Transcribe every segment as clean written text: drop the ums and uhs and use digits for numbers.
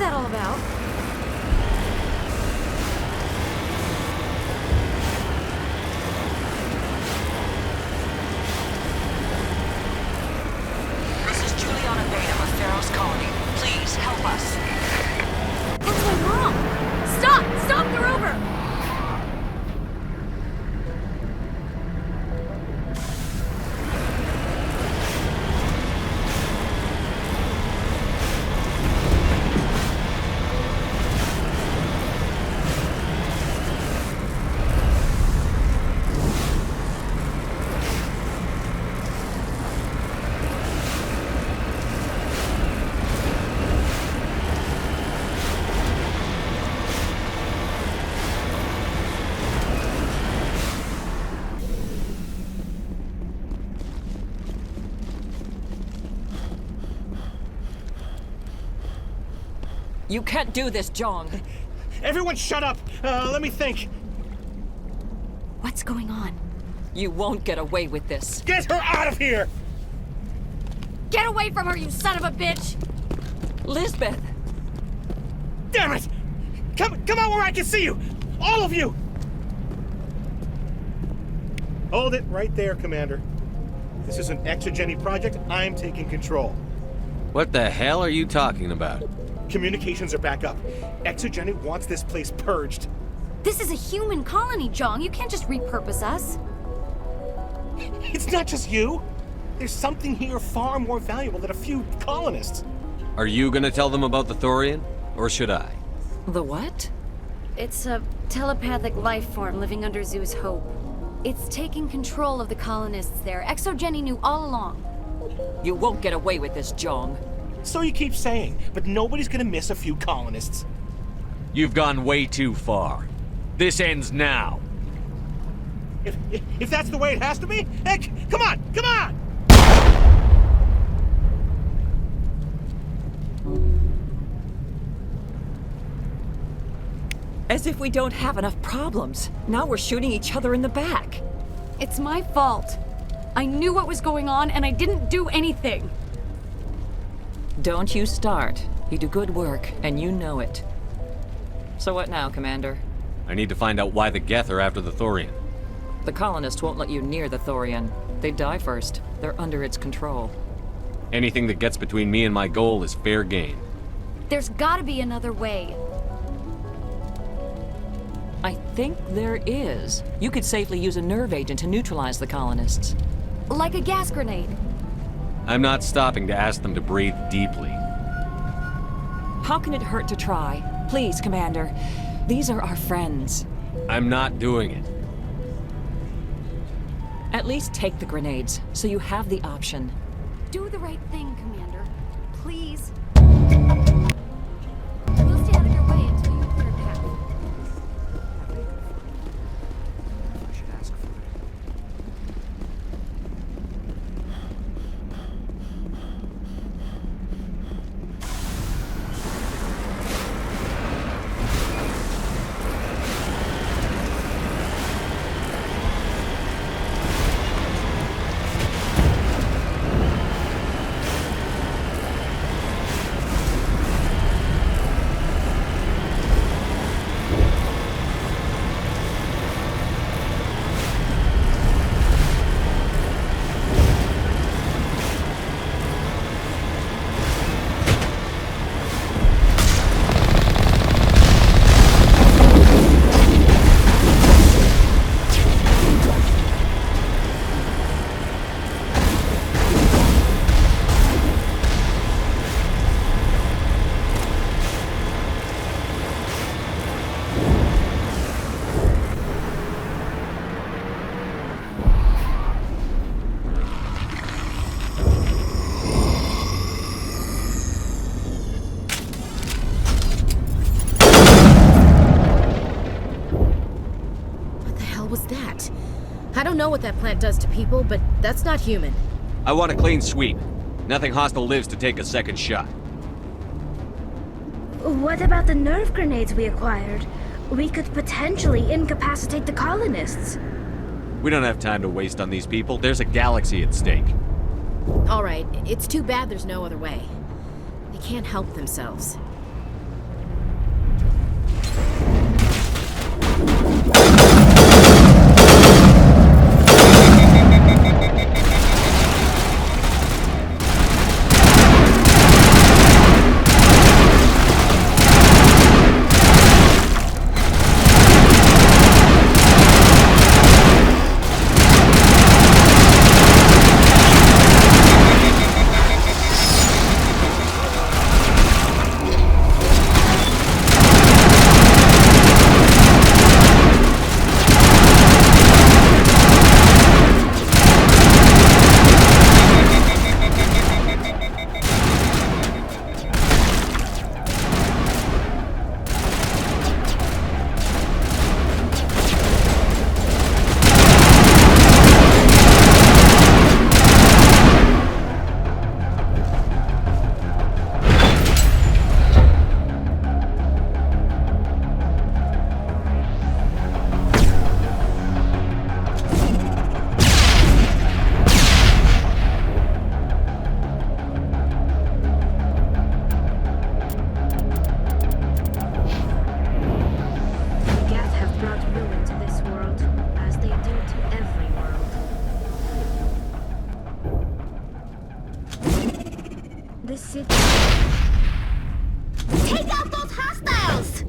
that all about? That's my mom! Stop! Stop! They're over! You can't do this, Jong. Everyone shut up! Let me think. What's going on? You won't get away with this. Get her out of here! Get away from her, you son of a bitch! Lisbeth! Damn it! Come out where I can see you! All of you! Hold it right there, Commander. This is an exogeny project. I'm taking control. What the hell are you talking about? Communications are back up. Exogeny wants this place purged. This is a human colony, Jong. You can't just repurpose us. It's not just you. There's something here far more valuable than a few colonists. Are you gonna tell them about the Thorian? Or should I? The what? It's a telepathic life form living under Zoo's hope. It's taking control of the colonists there. Exogeny knew all along. You won't get away with this, Jong. So you keep saying, but nobody's gonna miss a few colonists. You've gone way too far. This ends now. If that's the way it has to be, heck, come on, come on! As if we don't have enough problems. Now we're shooting each other in the back. It's my fault. I knew what was going on and I didn't do anything. Don't you start. You do good work, and you know it. So what now, Commander? I need to find out why the Geth are after the Thorian. The colonists won't let you near the Thorian. They die first. They're under its control. Anything that gets between me and my goal is fair game. There's gotta be another way. I think there is. You could safely use a nerve agent to neutralize the colonists. Like a gas grenade. I'm not stopping to ask them to breathe deeply. How can it hurt to try? Please, Commander. These are our friends. I'm not doing it. At least take the grenades, so you have the option. Do the right thing, Commander. Please. We'll stay out of your way until you clear a path. I should ask for it. I don't know what that plant does to people, but that's not human. I want a clean sweep. Nothing hostile lives to take a second shot. What about the nerve grenades we acquired? We could potentially incapacitate the colonists. We don't have time to waste on these people. There's a galaxy at stake. All right, it's too bad there's no other way. They can't help themselves. This city. Take out those hostiles!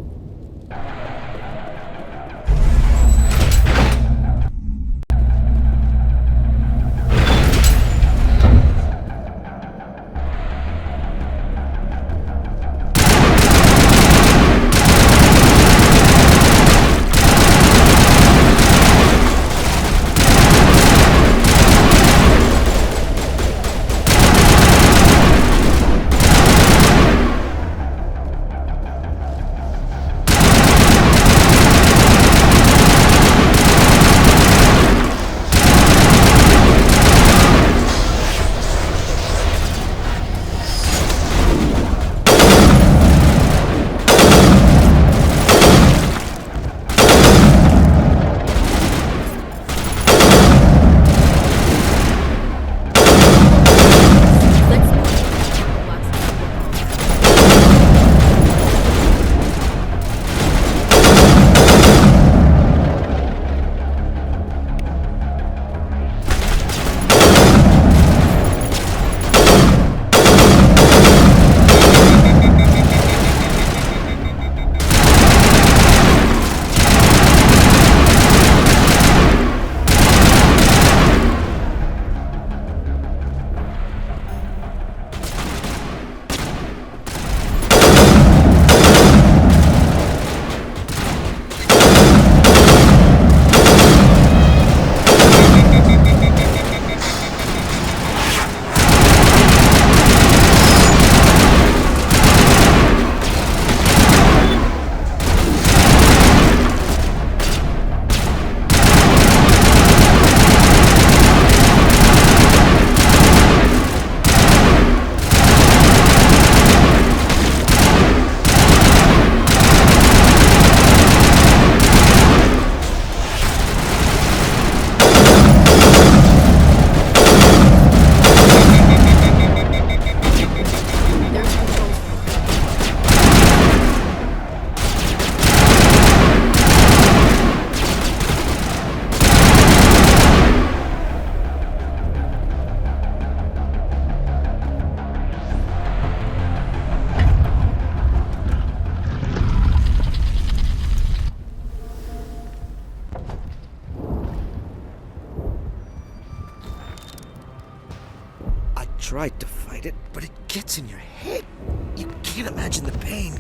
Tried to fight it, but it gets in your head. You can't imagine the pain.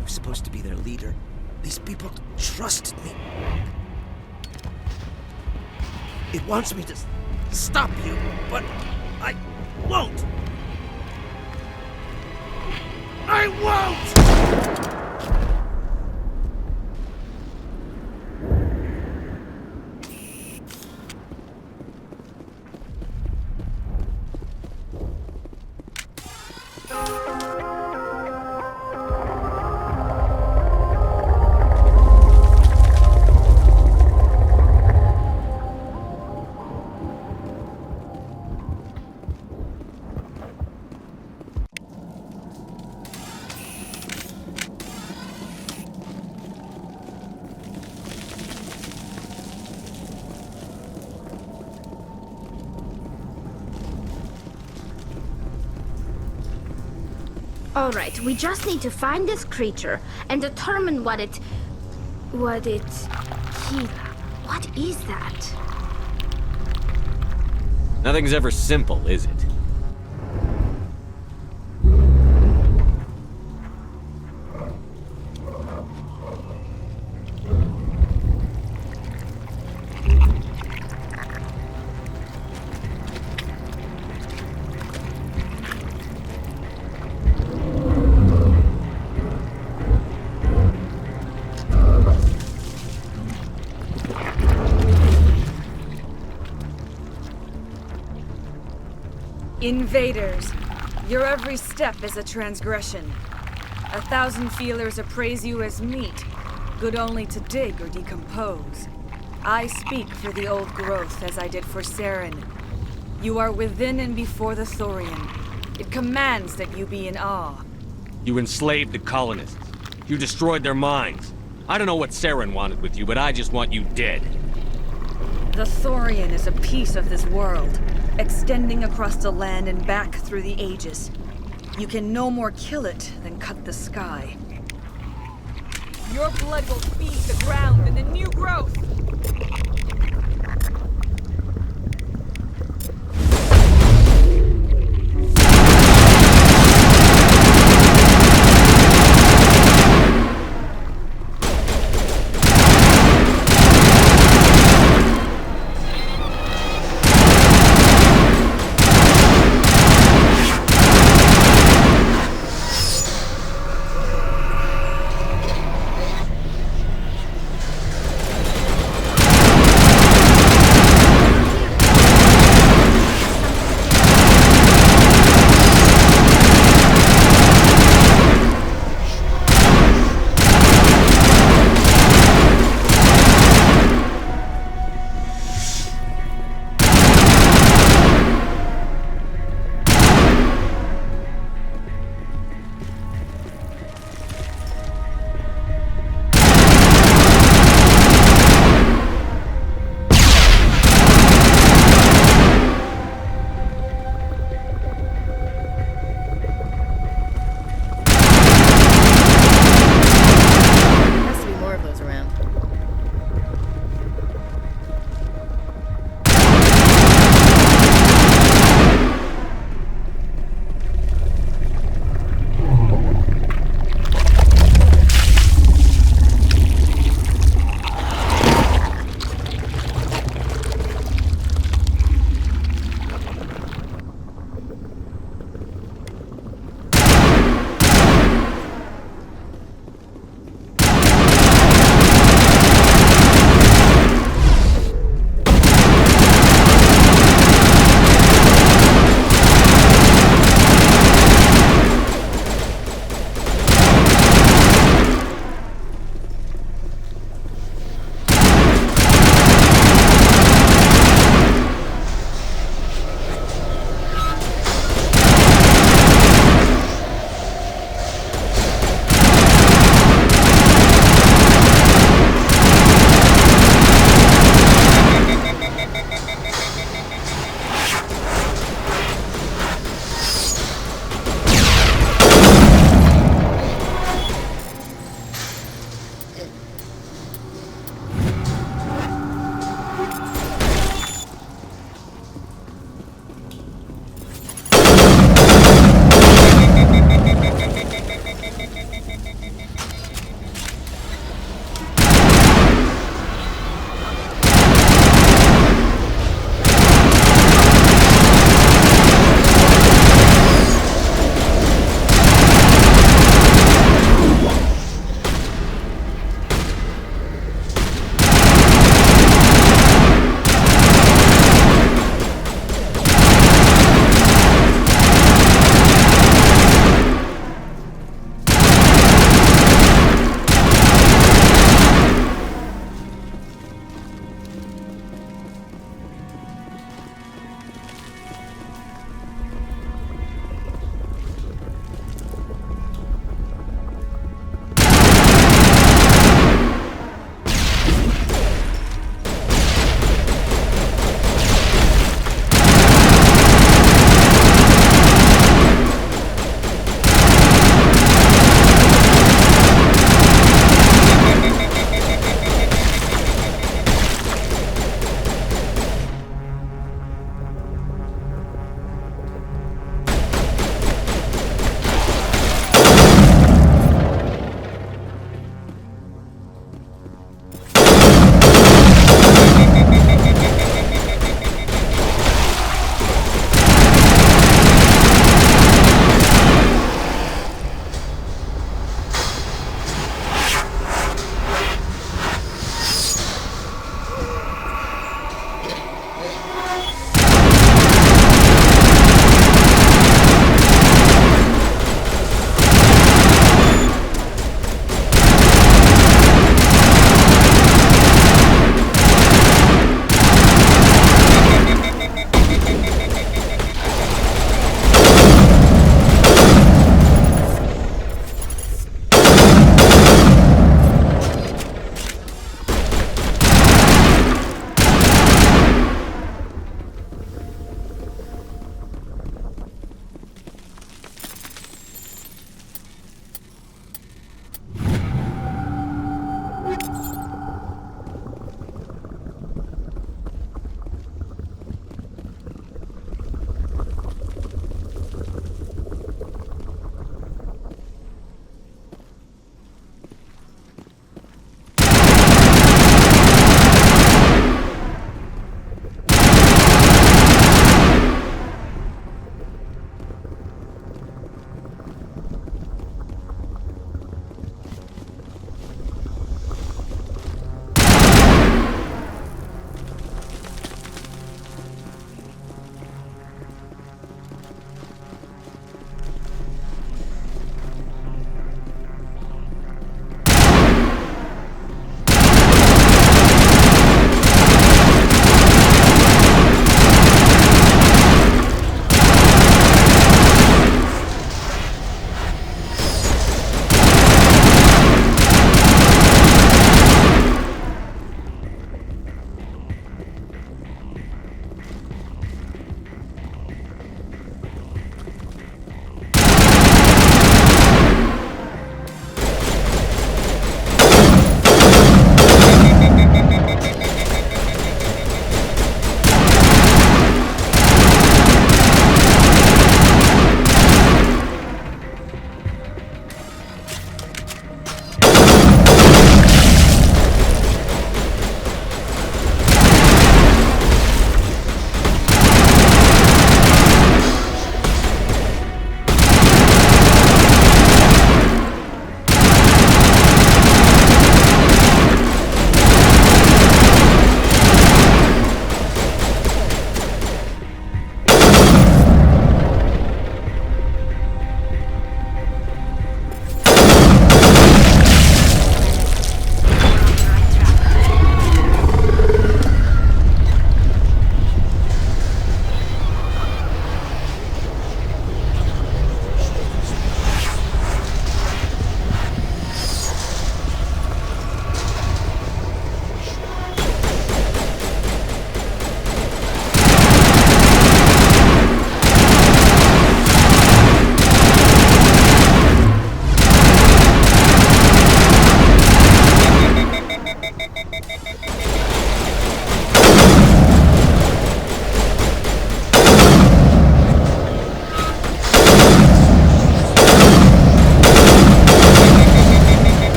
I was supposed to be their leader. These people trusted me. It wants me to stop you, but I won't. I won't! Alright, we just need to find this creature and determine what it... Kila. What is that? Nothing's ever simple, is it? Invaders, your every step is a transgression. 1,000 feelers appraise you as meat, good only to dig or decompose. I speak for the old growth as I did for Saren. You are within and before the Thorian. It commands that you be in awe. You enslaved the colonists. You destroyed their minds. I don't know what Saren wanted with you, but I just want you dead. The Thorian is a piece of this world, extending across the land and back through the ages. You can no more kill it than cut the sky. Your blood will feed the ground and the new growth!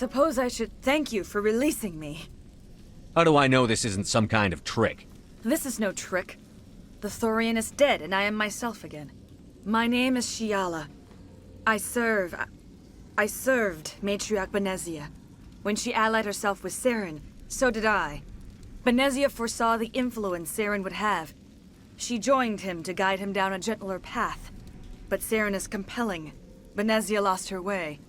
suppose I should thank you for releasing me. How do I know this isn't some kind of trick? This is no trick. The Thorian is dead, and I am myself again. My name is Shiala. I served Matriarch Benezia. When she allied herself with Saren, so did I. Benezia foresaw the influence Saren would have. She joined him to guide him down a gentler path. But Saren is compelling. Benezia lost her way.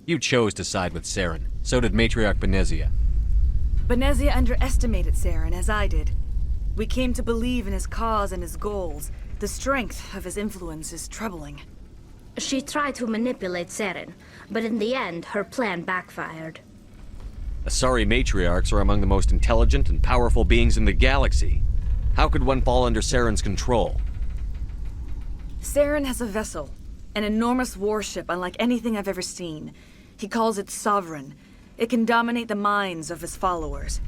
You chose to side with Saren. So did Matriarch Benezia. Benezia underestimated Saren, as I did. We came to believe in his cause and his goals. The strength of his influence is troubling. She tried to manipulate Saren, but in the end, her plan backfired. Asari matriarchs are among the most intelligent and powerful beings in the galaxy. How could one fall under Saren's control? Saren has a vessel, an enormous warship unlike anything I've ever seen. He calls it Sovereign. It can dominate the minds of his followers.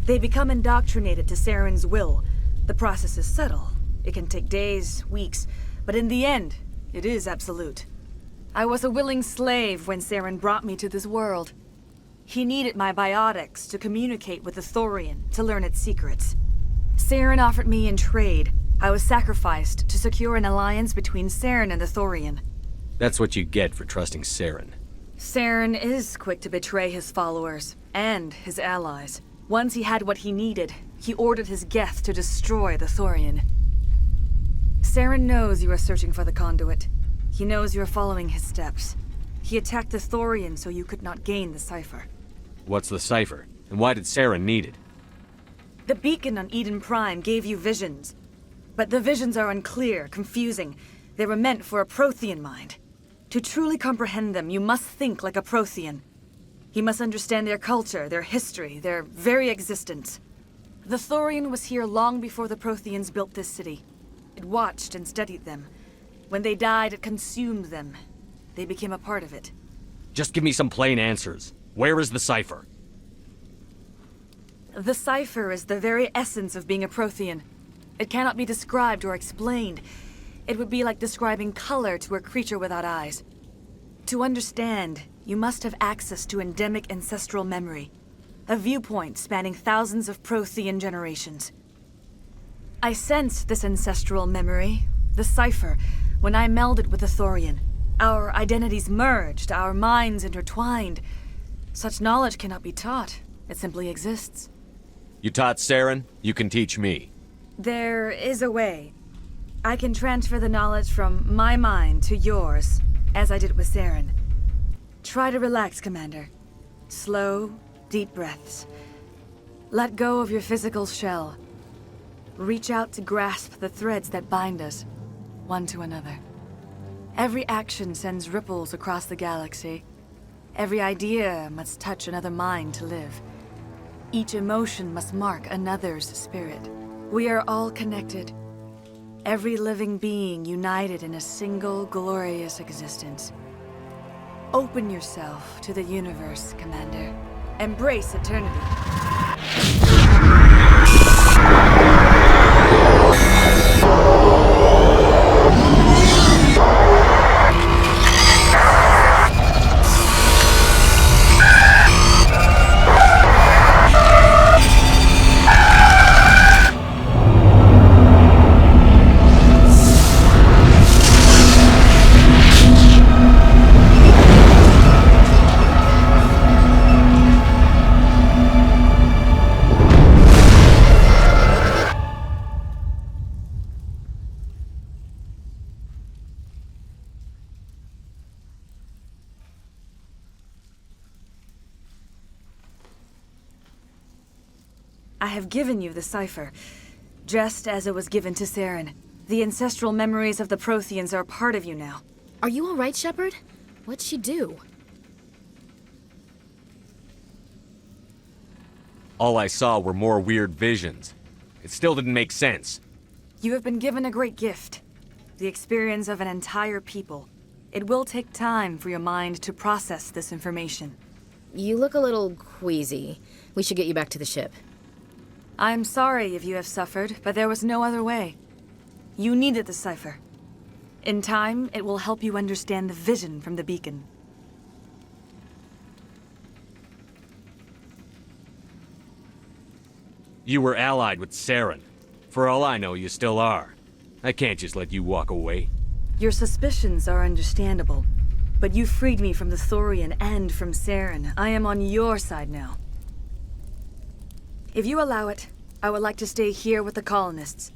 They become indoctrinated to Saren's will. The process is subtle. It can take days, weeks, but in the end, it is absolute. I was a willing slave when Saren brought me to this world. He needed my biotics to communicate with the Thorian, to learn its secrets. Saren offered me in trade. I was sacrificed to secure an alliance between Saren and the Thorian. That's what you get for trusting Saren. Saren is quick to betray his followers, and his allies. Once he had what he needed, he ordered his Geth to destroy the Thorian. Saren knows you are searching for the conduit. He knows you are following his steps. He attacked the Thorian so you could not gain the cipher. What's the cipher? And why did Saren need it? The beacon on Eden Prime gave you visions. But the visions are unclear, confusing. They were meant for a Prothean mind. To truly comprehend them, you must think like a Prothean. You must understand their culture, their history, their very existence. The Thorian was here long before the Protheans built this city. It watched and studied them. When they died, it consumed them. They became a part of it. Just give me some plain answers. Where is the cipher? The cipher is the very essence of being a Prothean. It cannot be described or explained. It would be like describing color to a creature without eyes. To understand, you must have access to endemic ancestral memory, a viewpoint spanning thousands of Prothean generations. I sensed this ancestral memory, the cipher, when I melded with the Thorian. Our identities merged, our minds intertwined. Such knowledge cannot be taught. It simply exists. You taught Saren, you can teach me. There is a way. I can transfer the knowledge from my mind to yours, as I did with Saren. Try to relax, Commander. Slow, deep breaths. Let go of your physical shell. Reach out to grasp the threads that bind us, one to another. Every action sends ripples across the galaxy. Every idea must touch another mind to live. Each emotion must mark another's spirit. We are all connected. Every living being united in a single glorious existence. Open yourself to the universe, Commander. Embrace eternity. I have given you the cipher, just as it was given to Saren. The ancestral memories of the Protheans are a part of you now. Are you all right, Shepard? What'd she do? All I saw were more weird visions. It still didn't make sense. You have been given a great gift. The experience of an entire people. It will take time for your mind to process this information. You look a little queasy. We should get you back to the ship. I'm sorry if you have suffered, but there was no other way. You needed the cipher. In time, it will help you understand the vision from the beacon. You were allied with Saren. For all I know, you still are. I can't just let you walk away. Your suspicions are understandable, but you freed me from the Thorian and from Saren. I am on your side now. If you allow it, I would like to stay here with the colonists.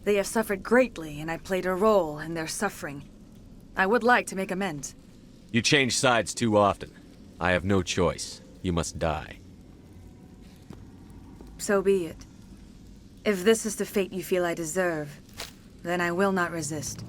They have suffered greatly, and I played a role in their suffering. I would like to make amends. You change sides too often. I have no choice. You must die. So be it. If this is the fate you feel I deserve, then I will not resist.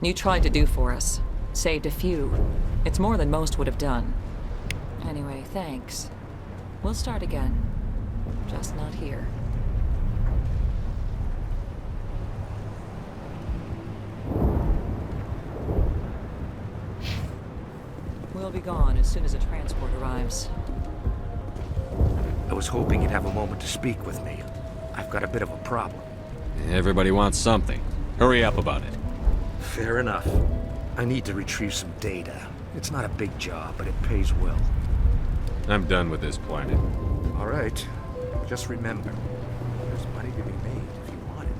You tried to do for us. Saved a few. It's more than most would have done. Anyway, thanks. We'll start again. Just not here. We'll be gone as soon as a transport arrives. I was hoping you'd have a moment to speak with me. I've got a bit of a problem. Everybody wants something. Hurry up about it. Fair enough. I need to retrieve some data. It's not a big job, but it pays well. I'm done with this planet. All right. Just remember, there's money to be made if you want it.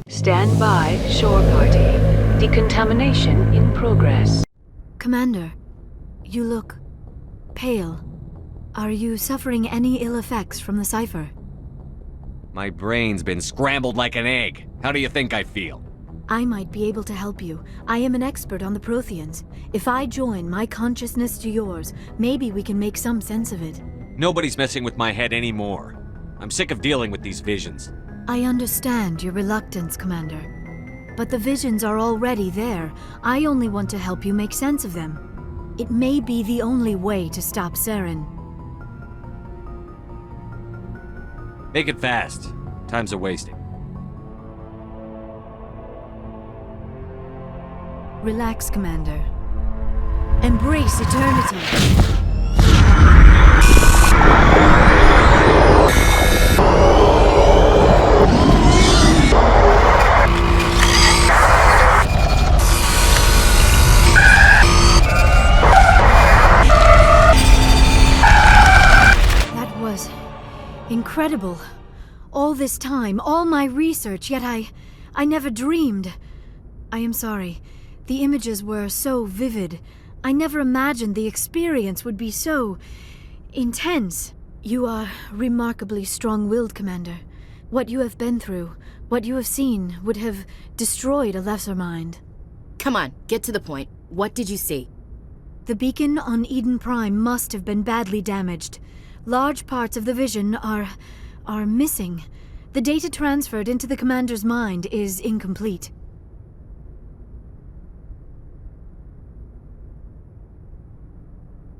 Stand by, shore party. Decontamination in progress. Commander, you look pale. Are you suffering any ill effects from the cipher? My brain's been scrambled like an egg. How do you think I feel? I might be able to help you. I am an expert on the Protheans. If I join my consciousness to yours, maybe we can make some sense of it. Nobody's messing with my head anymore. I'm sick of dealing with these visions. I understand your reluctance, Commander. But the visions are already there. I only want to help you make sense of them. It may be the only way to stop Saren. Make it fast. Time's a wasting. Relax, Commander. Embrace eternity. That was incredible. All this time, all my research, yet I never dreamed. I am sorry. The images were so vivid. I never imagined the experience would be so intense. You are remarkably strong-willed, Commander. What you have been through, what you have seen, would have destroyed a lesser mind. Come on, get to the point. What did you see? The beacon on Eden Prime must have been badly damaged. Large parts of the vision are missing. The data transferred into the Commander's mind is incomplete.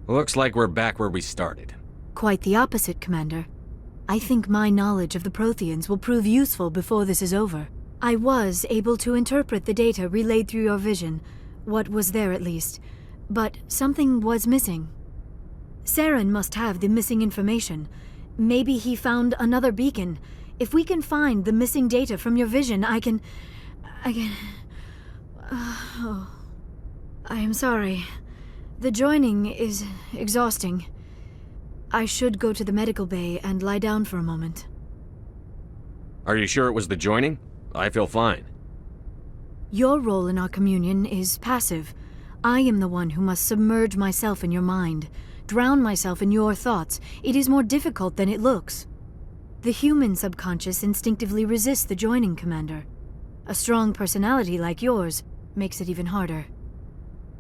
Looks like we're back where we started. Quite the opposite, Commander. I think my knowledge of the Protheans will prove useful before this is over. I was able to interpret the data relayed through your vision, what was there at least, but something was missing. Saren must have the missing information. Maybe he found another beacon. If we can find the missing data from your vision, I can... I am sorry. The joining is exhausting. I should go to the medical bay and lie down for a moment. Are you sure it was the joining? I feel fine. Your role in our communion is passive. I am the one who must submerge myself in your mind, drown myself in your thoughts. It is more difficult than it looks. The human subconscious instinctively resists the joining, Commander. A strong personality like yours makes it even harder.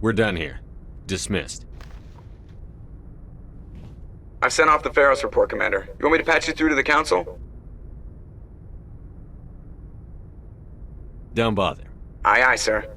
We're done here. Dismissed. I've sent off the Pharos report, Commander. You want me to patch you through to the Council? Don't bother. Aye, aye, sir.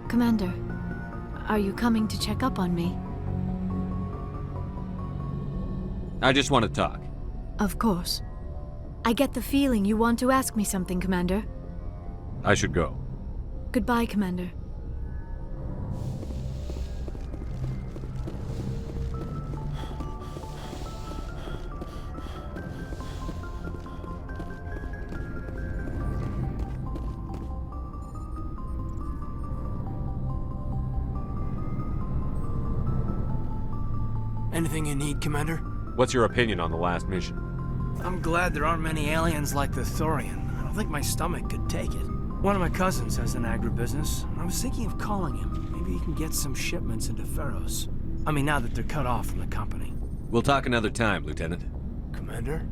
Commander, are you coming to check up on me? I just want to talk. Of course. I get the feeling you want to ask me something, Commander. I should go. Goodbye, Commander. Anything you need, Commander? What's your opinion on the last mission? I'm glad there aren't many aliens like the Thorian. I don't think my stomach could take it. One of my cousins has an agribusiness. I was thinking of calling him. Maybe he can get some shipments into Pharos. I mean, now that they're cut off from the company. We'll talk another time, Lieutenant. Commander?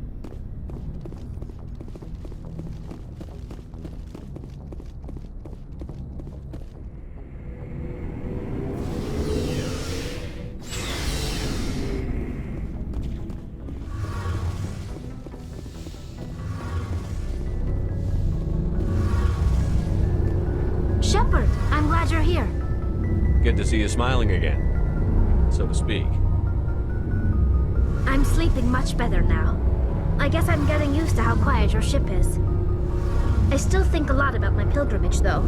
Shepard, I'm glad you're here. Good to see you smiling again, so to speak. I'm sleeping much better now. I guess I'm getting used to how quiet your ship is. I still think a lot about my pilgrimage, though.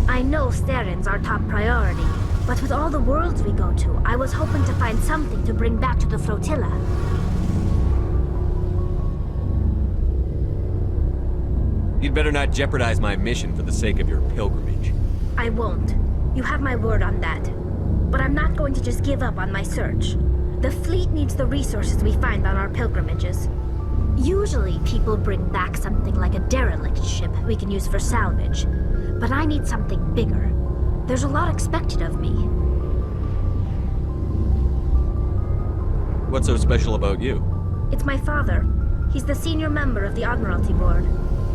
I know Saren's our top priority, but with all the worlds we go to, I was hoping to find something to bring back to the flotilla. You'd better not jeopardize my mission for the sake of your pilgrimage. I won't. You have my word on that. But I'm not going to just give up on my search. The fleet needs the resources we find on our pilgrimages. Usually, people bring back something like a derelict ship we can use for salvage. But I need something bigger. There's a lot expected of me. What's so special about you? It's my father. He's the senior member of the Admiralty Board.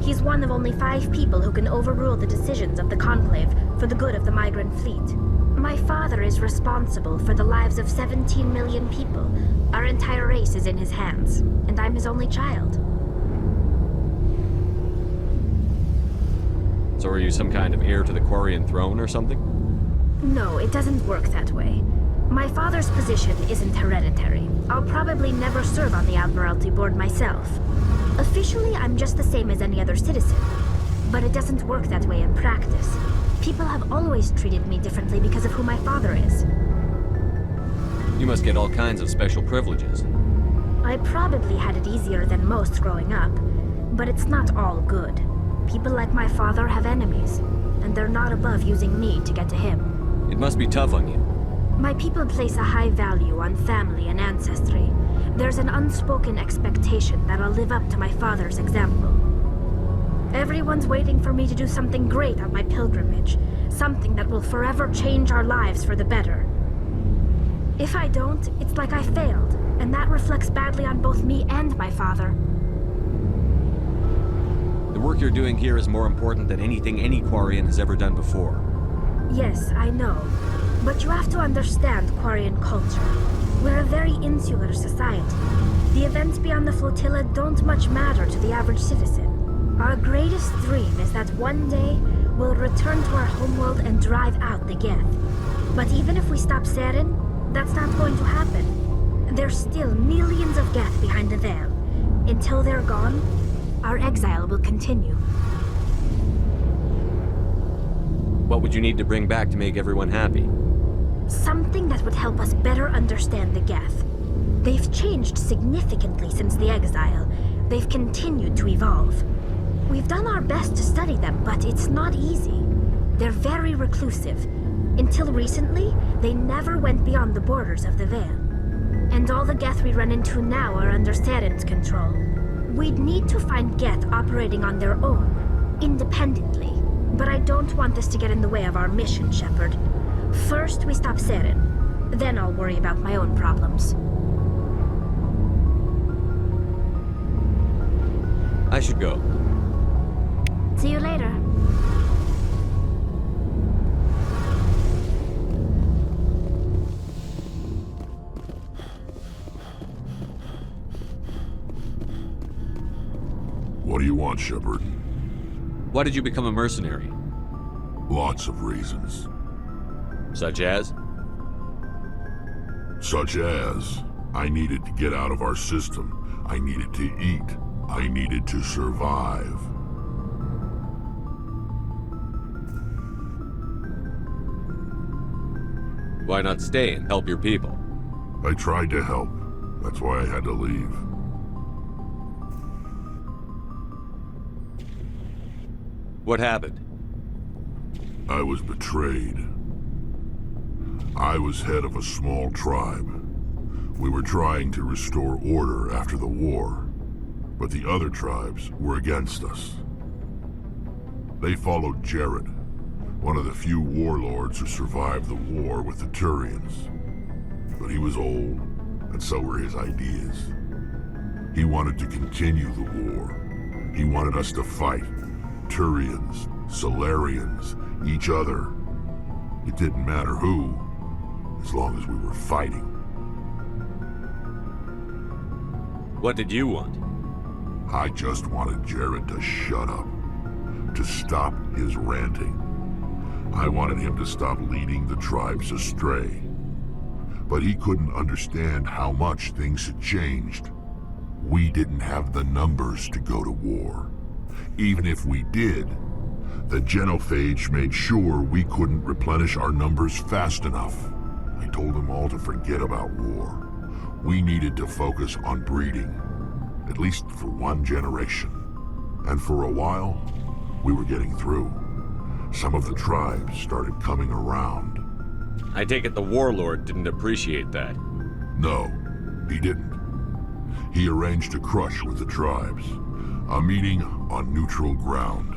He's one of only 5 people who can overrule the decisions of the Conclave for the good of the migrant fleet. My father is responsible for the lives of 17 million people. Our entire race is in his hands, and I'm his only child. So are you some kind of heir to the Quarian throne or something? No, it doesn't work that way. My father's position isn't hereditary. I'll probably never serve on the Admiralty Board myself. Officially, I'm just the same as any other citizen. But it doesn't work that way in practice. People have always treated me differently because of who my father is. You must get all kinds of special privileges. I probably had it easier than most growing up, but it's not all good. People like my father have enemies, and they're not above using me to get to him. It must be tough on you. My people place a high value on family and ancestry. There's an unspoken expectation that I'll live up to my father's example. Everyone's waiting for me to do something great on my pilgrimage, something that will forever change our lives for the better. If I don't, it's like I failed, and that reflects badly on both me and my father. The work you're doing here is more important than anything any Quarian has ever done before. Yes, I know. But you have to understand Quarian culture. We're a very insular society. The events beyond the flotilla don't much matter to the average citizen. Our greatest dream is that one day we'll return to our homeworld and drive out the Geth. But even if we stop Saren, that's not going to happen. There's still millions of Geth behind the veil. Until they're gone, our exile will continue. What would you need to bring back to make everyone happy? Something that would help us better understand the Geth. They've changed significantly since the exile. They've continued to evolve. We've done our best to study them, but it's not easy. They're very reclusive. Until recently, they never went beyond the borders of the Veil. And all the Geth we run into now are under Saren's control. We'd need to find Geth operating on their own, independently. But I don't want this to get in the way of our mission, Shepard. First, we stop Saren. Then I'll worry about my own problems. I should go. See you later. What do you want, Shepard? Why did you become a mercenary? Lots of reasons. Such as? Such as, I needed to get out of our system. I needed to eat. I needed to survive. Why not stay and help your people? I tried to help. That's why I had to leave. What happened? I was betrayed. I was head of a small tribe. We were trying to restore order after the war, but the other tribes were against us. They followed Jared, one of the few warlords who survived the war with the Turians. But he was old, and so were his ideas. He wanted to continue the war. He wanted us to fight. Turians, Solarians, each other. It didn't matter who, as long as we were fighting. What did you want? I just wanted Jared to shut up, to stop his ranting. I wanted him to stop leading the tribes astray. But he couldn't understand how much things had changed. We didn't have the numbers to go to war. Even if we did, the genophage made sure we couldn't replenish our numbers fast enough. I told them all to forget about war. We needed to focus on breeding, at least for one generation. And for a while, we were getting through. Some of the tribes started coming around. I take it the warlord didn't appreciate that. No, he didn't. He arranged a crush with the tribes. A meeting on neutral ground.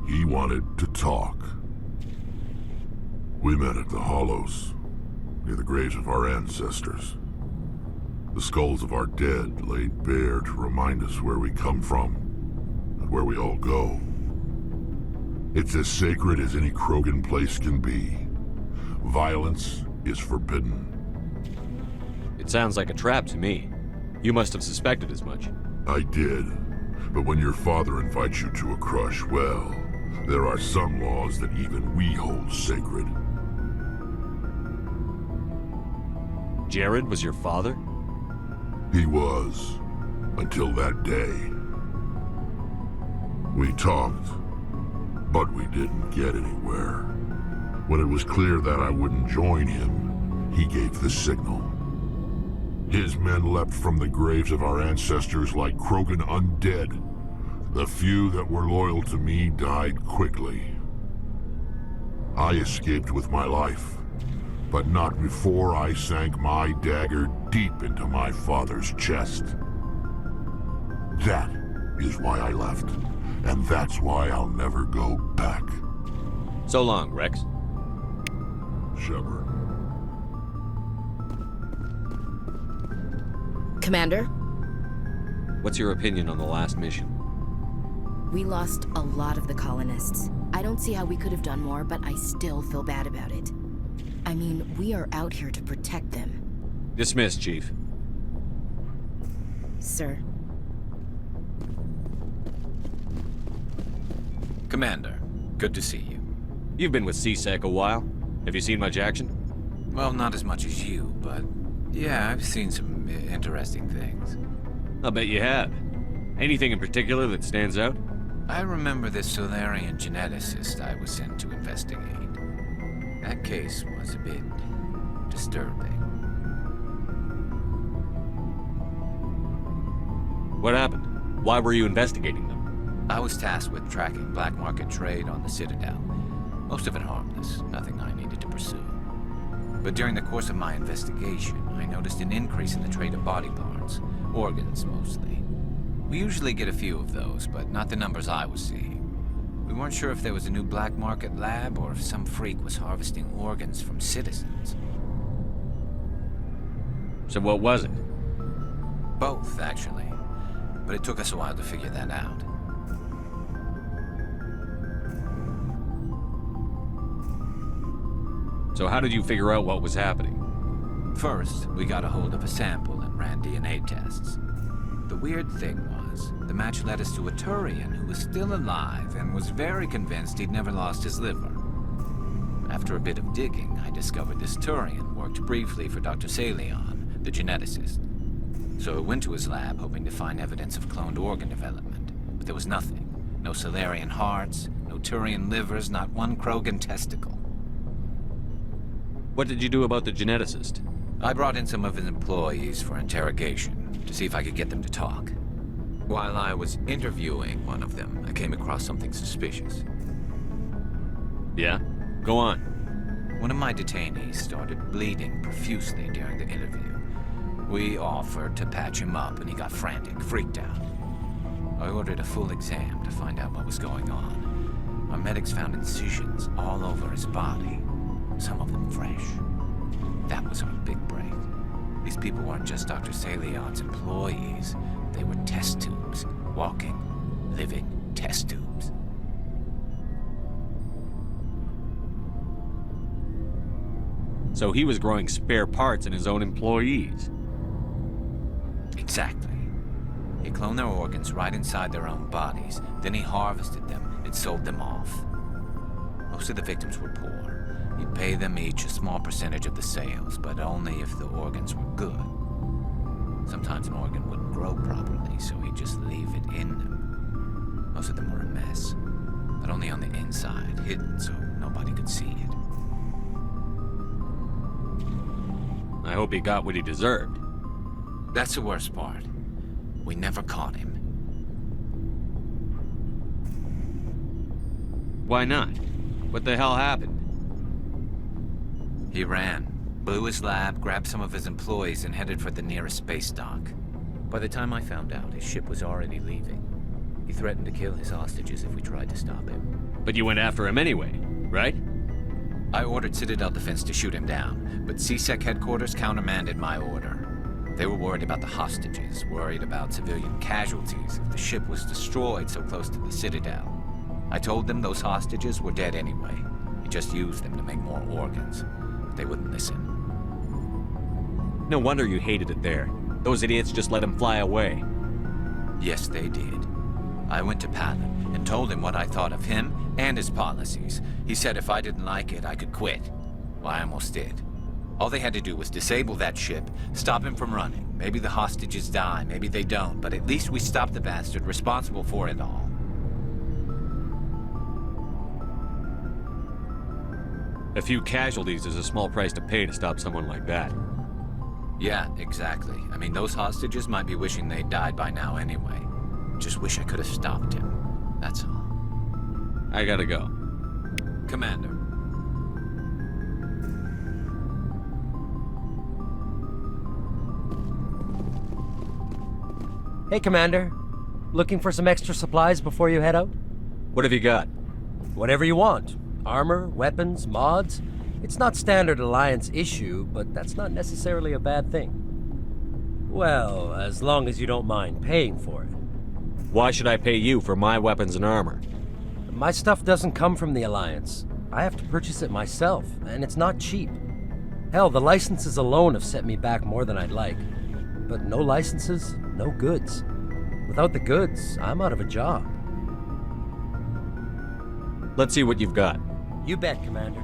He wanted to talk. We met at the Hollows, near the graves of our ancestors. The skulls of our dead laid bare to remind us where we come from, and where we all go. It's as sacred as any Krogan place can be. Violence is forbidden. It sounds like a trap to me. You must have suspected as much. I did. But when your father invites you to a crush, well, there are some laws that even we hold sacred. Jared was your father? He was, until that day. We talked, but we didn't get anywhere. When it was clear that I wouldn't join him, he gave the signal. His men leapt from the graves of our ancestors like Krogan undead. The few that were loyal to me died quickly. I escaped with my life, but not before I sank my dagger deep into my father's chest. That is why I left, and that's why I'll never go back. So long, Rex. Shepard. Commander? What's your opinion on the last mission? We lost a lot of the colonists. I don't see how we could have done more, but I still feel bad about it. I mean, we are out here to protect them. Dismissed, Chief. Sir. Commander, good to see you. You've been with CSEC a while. Have you seen much action? Well, not as much as you, but Yeah, I've seen some interesting things. I'll bet you have. Anything in particular that stands out? I remember this Solarian geneticist I was sent to investigate. That case was a bit disturbing. What happened? Why were you investigating them? I was tasked with tracking black market trade on the Citadel. Most of it harmless, nothing I needed to pursue. But during the course of my investigation, I noticed an increase in the trade of body parts, organs mostly. We usually get a few of those, but not the numbers I was seeing. We weren't sure if there was a new black market lab or if some freak was harvesting organs from citizens. So what was it? Both, actually. But it took us a while to figure that out. So how did you figure out what was happening? First, we got a hold of a sample and ran DNA tests. The weird thing was, the match led us to a Turian who was still alive and was very convinced he'd never lost his liver. After a bit of digging, I discovered this Turian worked briefly for Dr. Salion, the geneticist. So I went to his lab hoping to find evidence of cloned organ development, but there was nothing. No Solarian hearts, no Turian livers, not one Krogan testicle. What did you do about the geneticist? I brought in some of his employees for interrogation, to see if I could get them to talk. While I was interviewing one of them, I came across something suspicious. Yeah? Go on. One of my detainees started bleeding profusely during the interview. We offered to patch him up, and he got frantic, freaked out. I ordered a full exam to find out what was going on. Our medics found incisions all over his body, some of them fresh. That was our big break. These people weren't just Dr. Salion's employees. They were test tubes. Walking, living test tubes. So he was growing spare parts in his own employees. Exactly. He cloned their organs right inside their own bodies. Then he harvested them and sold them off. Most of the victims were poor. He'd pay them each a small percentage of the sales, but only if the organs were good. Sometimes an organ wouldn't grow properly, so he'd just leave it in them. Most of them were a mess, but only on the inside, hidden so nobody could see it. I hope he got what he deserved. That's the worst part. We never caught him. Why not? What the hell happened? He ran, blew his lab, grabbed some of his employees, and headed for the nearest space dock. By the time I found out, his ship was already leaving. He threatened to kill his hostages if we tried to stop him. But you went after him anyway, right? I ordered Citadel Defense to shoot him down, but CSEC headquarters countermanded my order. They were worried about the hostages, worried about civilian casualties if the ship was destroyed so close to the Citadel. I told them those hostages were dead anyway. He just used them to make more organs. They wouldn't listen. No wonder you hated it there. Those idiots just let him fly away. Yes, they did. I went to Palin and told him what I thought of him and his policies. He said if I didn't like it, I could quit. Well, I almost did. All they had to do was disable that ship, stop him from running. Maybe the hostages die, maybe they don't, but at least we stopped the bastard responsible for it all. A few casualties is a small price to pay to stop someone like that. Yeah, exactly. I mean, those hostages might be wishing they'd died by now anyway. Just wish I could have stopped him. That's all. I gotta go. Commander. Hey, Commander. Looking for some extra supplies before you head out? What have you got? Whatever you want. Armor, weapons, mods. It's not standard Alliance issue, but that's not necessarily a bad thing. Well, as long as you don't mind paying for it. Why should I pay you for my weapons and armor? My stuff doesn't come from the Alliance. I have to purchase it myself, and it's not cheap. Hell, the licenses alone have set me back more than I'd like. But no licenses, no goods. Without the goods, I'm out of a job. Let's see what you've got. You bet, Commander.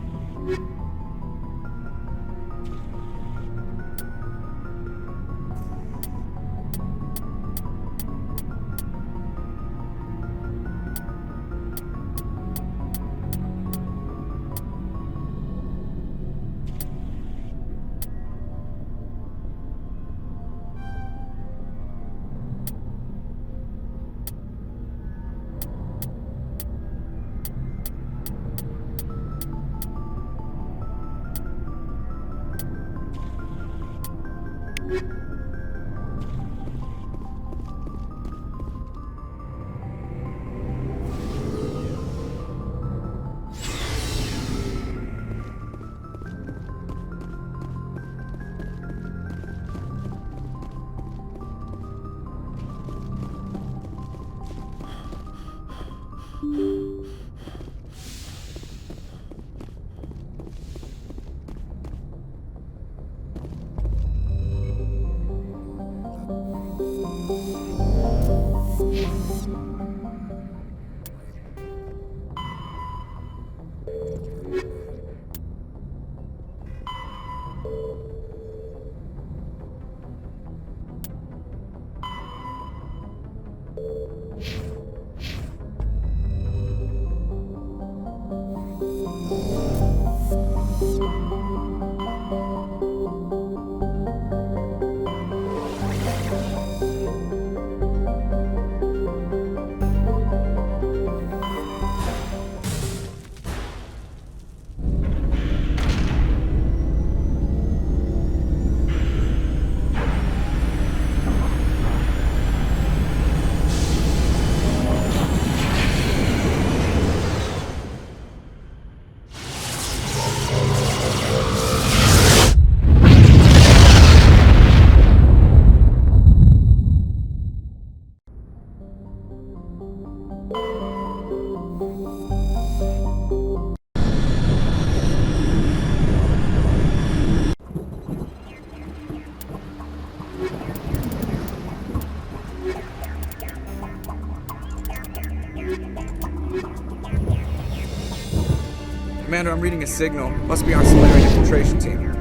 Commander, I'm reading a signal. Must be our Solarian infiltration team.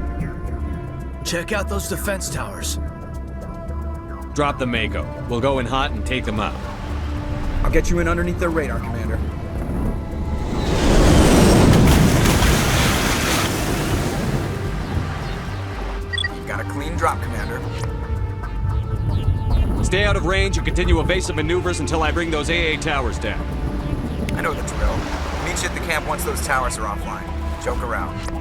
Check out those defense towers. Drop the Mako. We'll go in hot and take them out. I'll get you in underneath their radar, Commander. Got a clean drop, Commander. Stay out of range and continue evasive maneuvers until I bring those AA towers down. I know the drill. Meet you at the camp once those towers are offline. Joke around.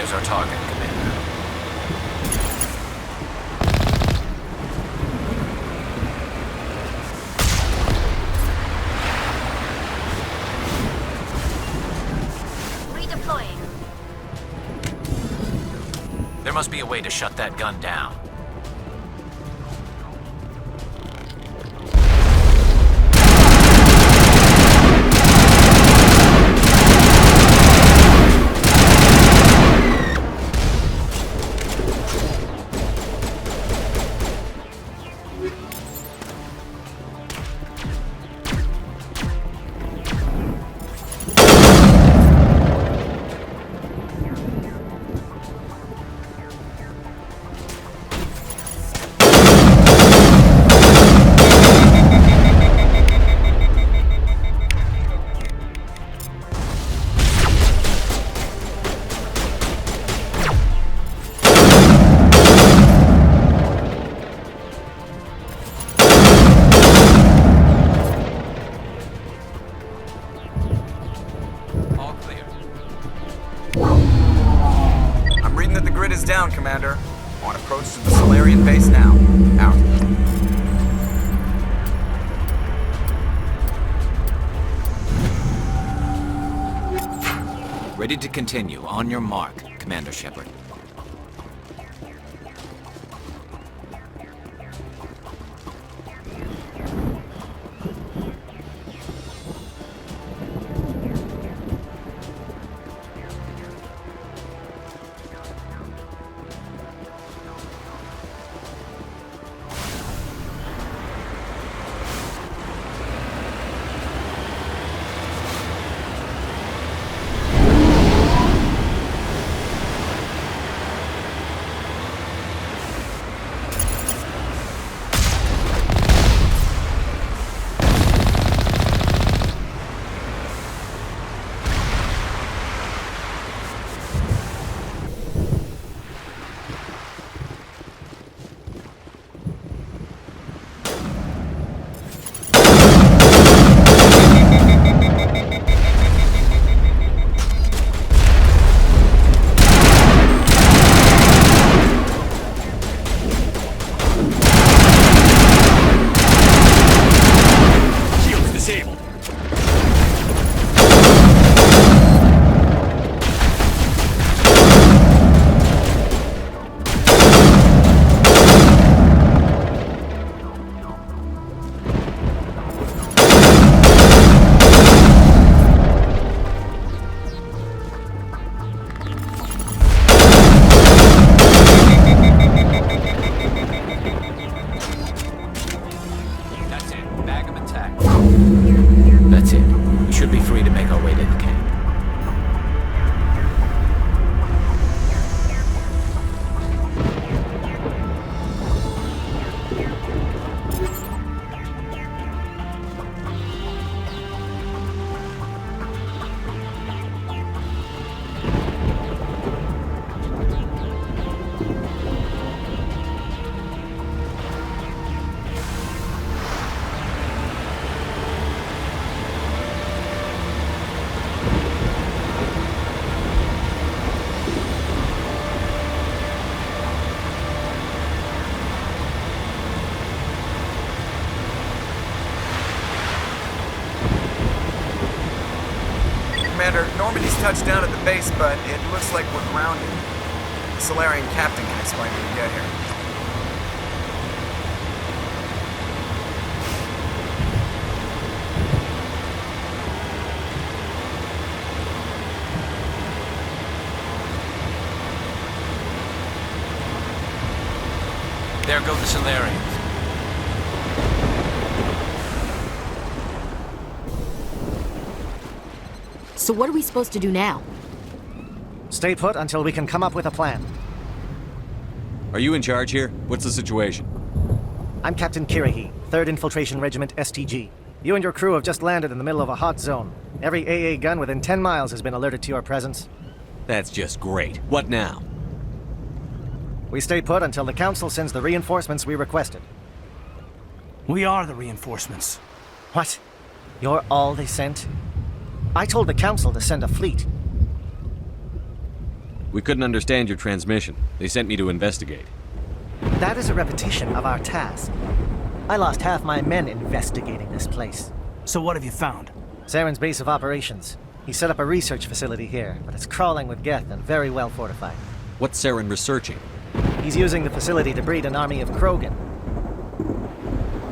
There's our target, Commander. Redeploying. There must be a way to shut that gun down. Down, Commander. On approach to the Solarian base now. Out. Ready to continue. On your mark, Commander Shepard. That's it. We should be free to make our way to the camp. Commander, Normandy's touched down at the base, but it looks like we're grounded. The Solarian captain can explain when we get here. There go the Solarians. So what are we supposed to do now? Stay put until we can come up with a plan. Are you in charge here? What's the situation? I'm Captain Kirihi, 3rd Infiltration Regiment STG. You and your crew have just landed in the middle of a hot zone. Every AA gun within 10 miles has been alerted to your presence. That's just great. What now? We stay put until the Council sends the reinforcements we requested. We are the reinforcements. What? You're all they sent? I told the Council to send a fleet. We couldn't understand your transmission. They sent me to investigate. That is a repetition of our task. I lost half my men investigating this place. So what have you found? Saren's base of operations. He set up a research facility here, but it's crawling with Geth and very well fortified. What's Saren researching? He's using the facility to breed an army of Krogan.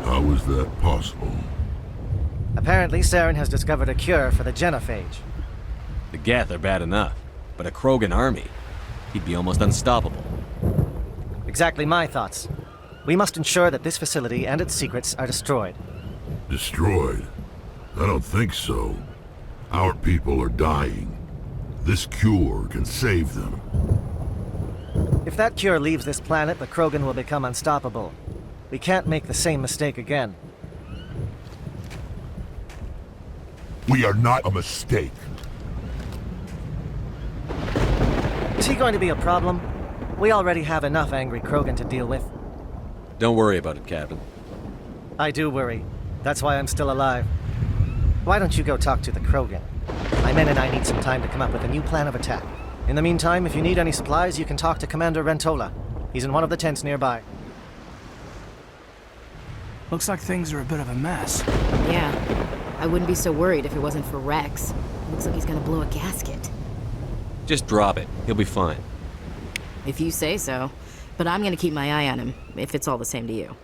How is that possible? Apparently, Saren has discovered a cure for the genophage. The Geth are bad enough, but a Krogan army? He'd be almost unstoppable. Exactly my thoughts. We must ensure that this facility and its secrets are destroyed. Destroyed? I don't think so. Our people are dying. This cure can save them. If that cure leaves this planet, the Krogan will become unstoppable. We can't make the same mistake again. We are not a mistake. Is he going to be a problem? We already have enough angry Krogan to deal with. Don't worry about it, Captain. I do worry. That's why I'm still alive. Why don't you go talk to the Krogan? My men and I need some time to come up with a new plan of attack. In the meantime, if you need any supplies, you can talk to Commander Rentola. He's in one of the tents nearby. Looks like things are a bit of a mess. Yeah. I wouldn't be so worried if it wasn't for Rex. Looks like he's gonna blow a gasket. Just drop it. He'll be fine. If you say so. But I'm gonna keep my eye on him, if it's all the same to you.